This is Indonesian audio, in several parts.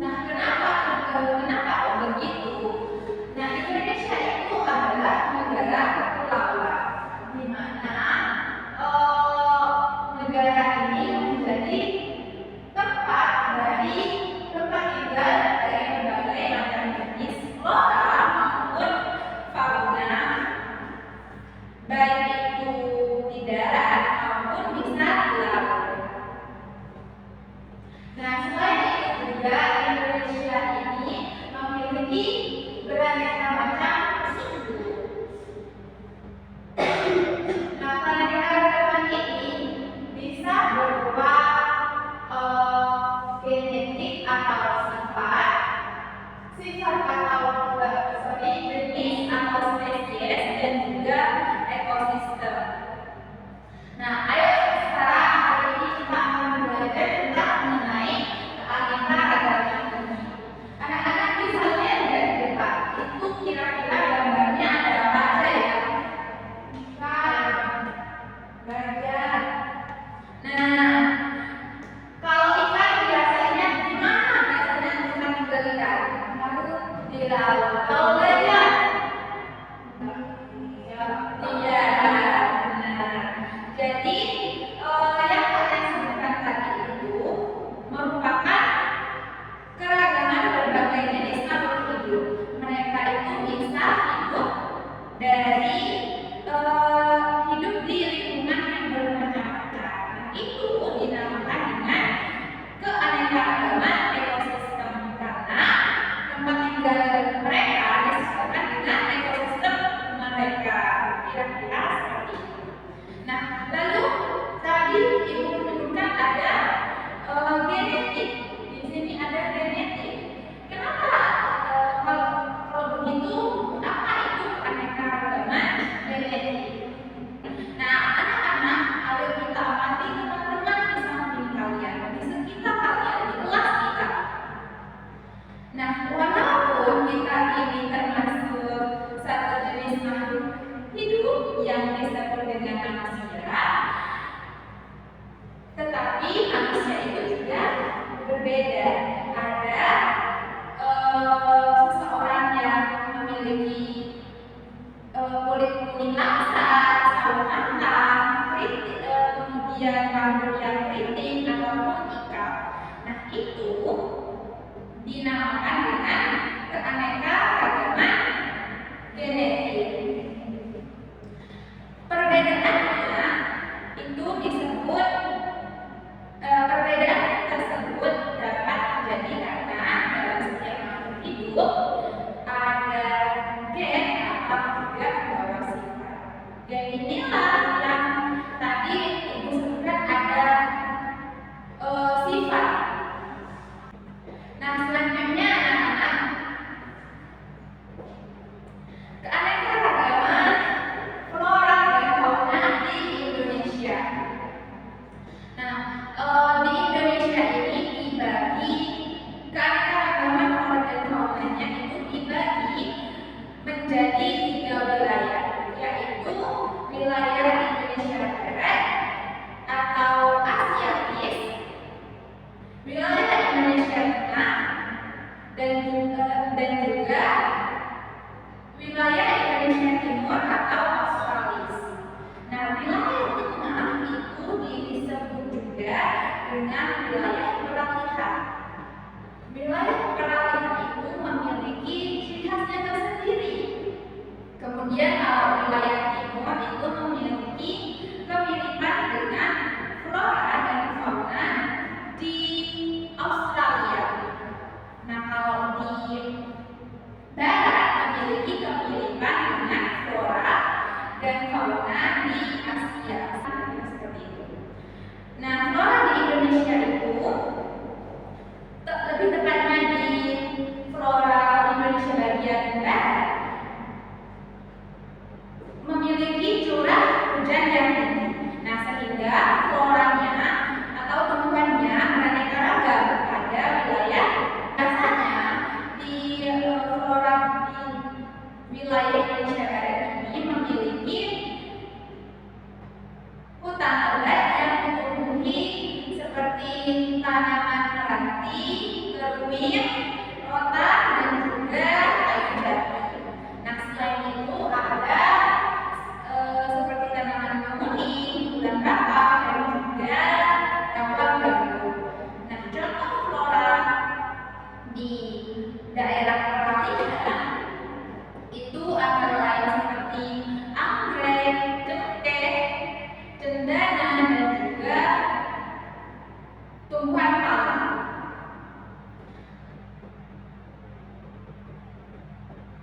Nah, kenapa begitu? Nah, Indonesia itu adalah negara kepulauan, di mana negara ini menjadi tempat tinggal dari berbagai macam jenis flora maupun fauna, baik itu di darat maupun bisa di laut. Nah, selain itu juga Indonesia ini memiliki beraneka macam suku. Nah, keanekaragaman ini bisa berupa genetik atau sifat atau jenis atau spesies, dan juga ekosistem. Nah, ayo sekarang hari ini kita akan belajar tentang mengenai keanekaragaman ini. Anak-anak bisa lihat dari depan itu kira-kira gambarnya ada apa aja ya? Ikan, gajah. Nah, kalau ikan biasanya di mana biasanya kita tinggal ikan? Di laut. Kalau gajah? Tidak. Benar. Jadi yang kalian sebutkan tadi itu merupakan keragaman berbagai jenis makhluk hidup. Mereka itu bisa hidup dari hidup di lingkungan yang bermacam-macam. Nah, itu dinamakan dengan keanekaragaman ekosistem, karena tempat tinggal mereka disesuaikan dengan ekosistem mereka. Kira-kira seperti itu. Nah, lalu tadi ibu menyebutkan ada genetik. Di sini ada genetik. Kenapa kalau begitu? Apa itu keanekaragaman genetik? Nah, anak-anak, ayo kita amati teman-teman di samping kalian, di sekitar kalian, di kelas kita. Nah, walaupun kita ini termasuk satu jenis makhluk hidup yang disebut dengan manusia, tetapi manusia itu juga berbeda. Ada seseorang yang memiliki kulit kuning langsat, sawo matang, kemudian rambut yang keriting ataupun ikal. Nah, itu dinamakan dengan keanekaragaman genetik. Perbedaannya itu disebut perbedaan tersebut dapat terjadi karena dalam setiap makhluk hidup ada gen atau juga membawa sifat. Gen inilah yang tadi ibu sebutkan ada sifat. Nah, selanjutnya anak-anak, keanekaragaman flora dan fauna di Indonesia. Nah, di Indonesia ini dibagi keanekaragaman flora dan faunanya itu dibagi menjadi 3 wilayah, yaitu wilayah Indonesia Barat atau Asiatis, wilayah Indonesia Tengah, dan juga wilayah Indonesia Timur atau Australis. Nah, wilayah tengah itu disebut juga dengan wilayah peralihan. Wilayah peralihan itu memiliki ciri khasnya tersendiri. Kemudian kalau wilayah timur itu memiliki kemiripan dengan flora dan fauna di Australia. Nah, kalau di barat memiliki kemiripan dengan flora dan fauna di Asia. Seperti itu. Nah, flora di Indonesia itu lebih tepatnya di flora Indonesia bagian barat memiliki curah hujan yang benih, rotan, dan juga kayu jati. Nah, selain itu ada seperti tanaman kemuning, bulan kakao, dan juga rawa gandum. Nah, contoh flora di daerah peralihan itu antara lain seperti anggrek, cengkeh, cendana, dan juga tumbuhan palem.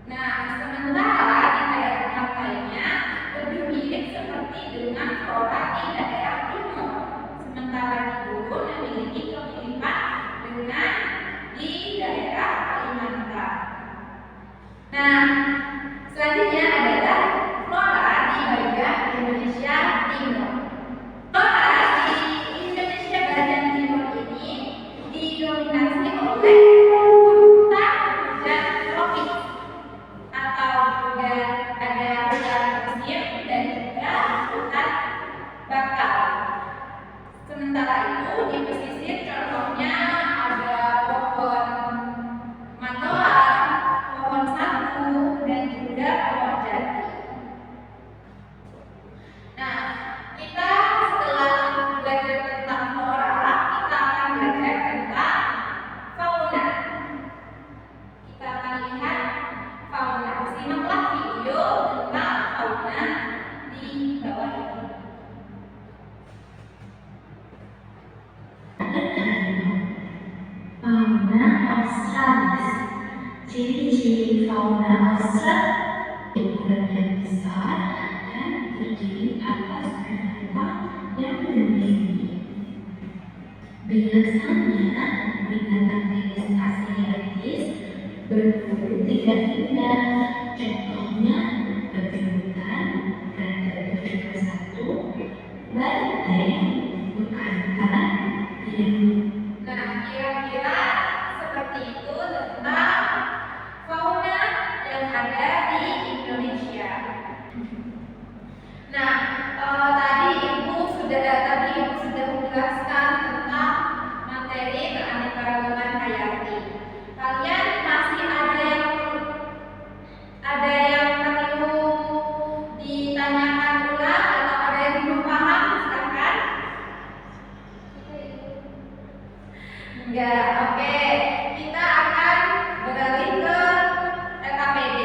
Nah, sementara di daerah yang lainnya lebih mirip seperti dengan flora di daerah timur. Sementara di gurun memiliki kemiripan dengan di daerah Kalimantan. Nah, selanjutnya adalah flora di bagian Indonesia Timur. Flora di Indonesia bagian timur ini didominasi oleh hutan hujan tropis atau juga ada hutan musim dan juga hutan bakau. Sementara itu di pesisir contohnya ada pohon matoa, pohon sagu, dan juga pohon jati. Nah, kita setelah belajar tentang flora, kita akan belajar tentang fauna. Kita akan lihat fauna. Simaklah video tentang fauna di bawah ini. Fauna Australis. Ciri-ciri fauna Australis ukuran yang besar dan terdiri atas binatang yang melindungi. Biasanya binatang jenis Asiatis berbulu tidak indah. Contohnya babi hutan, predator juga satu, banteng, bekantan, hiu. Nah, kira-kira seperti itu tentang fauna yang ada di Indonesia. Nah, tadi ibu sudah menjelaskan tentang materi keanekaragaman hayati. Kalian masih ada yang perlu ditanyakan ulang atau ada yang belum paham? Silakan. Enggak, oke. Kita akan beralih ke LKPD.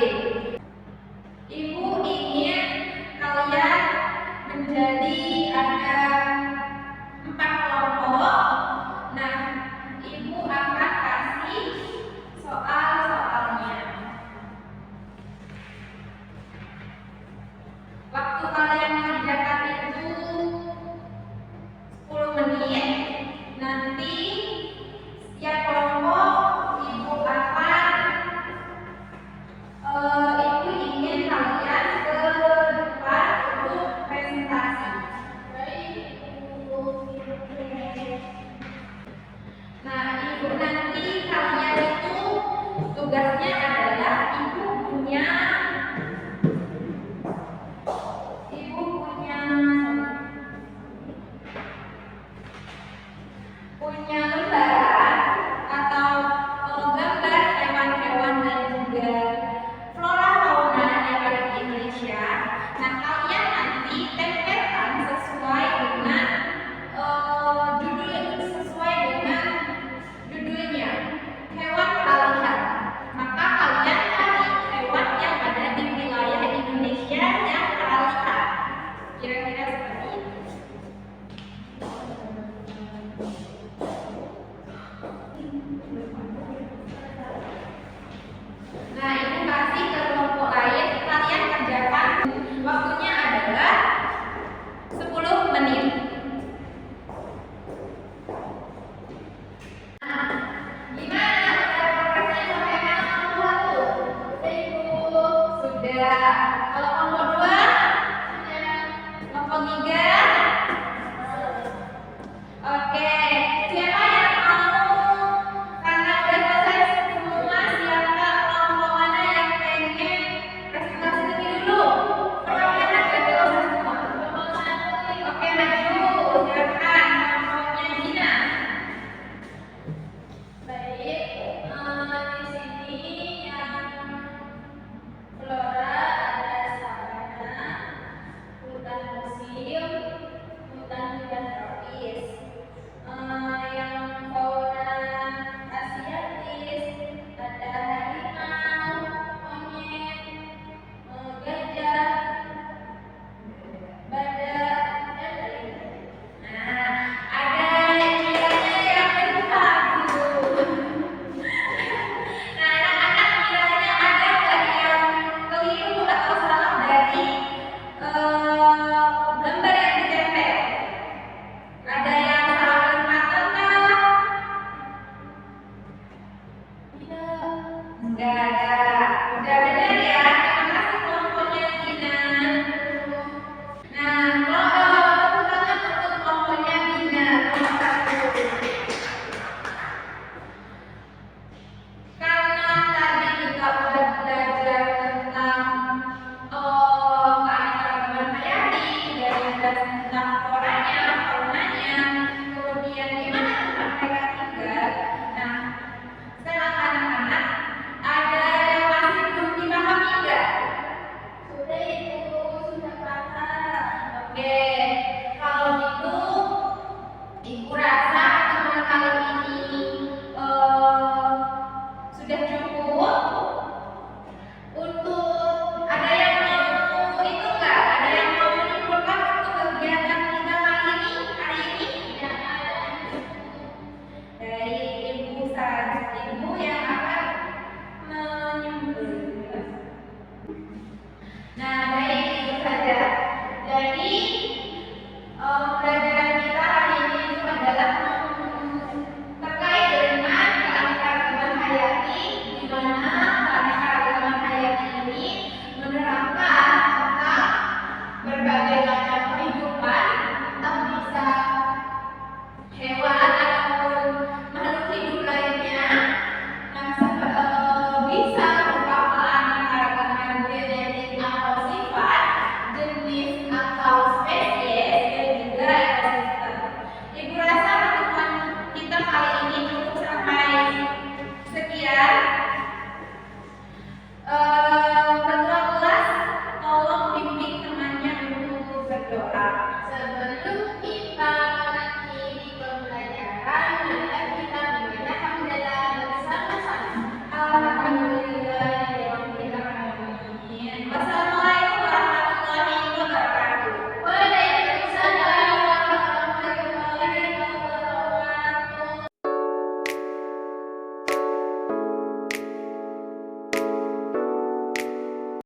Dadah.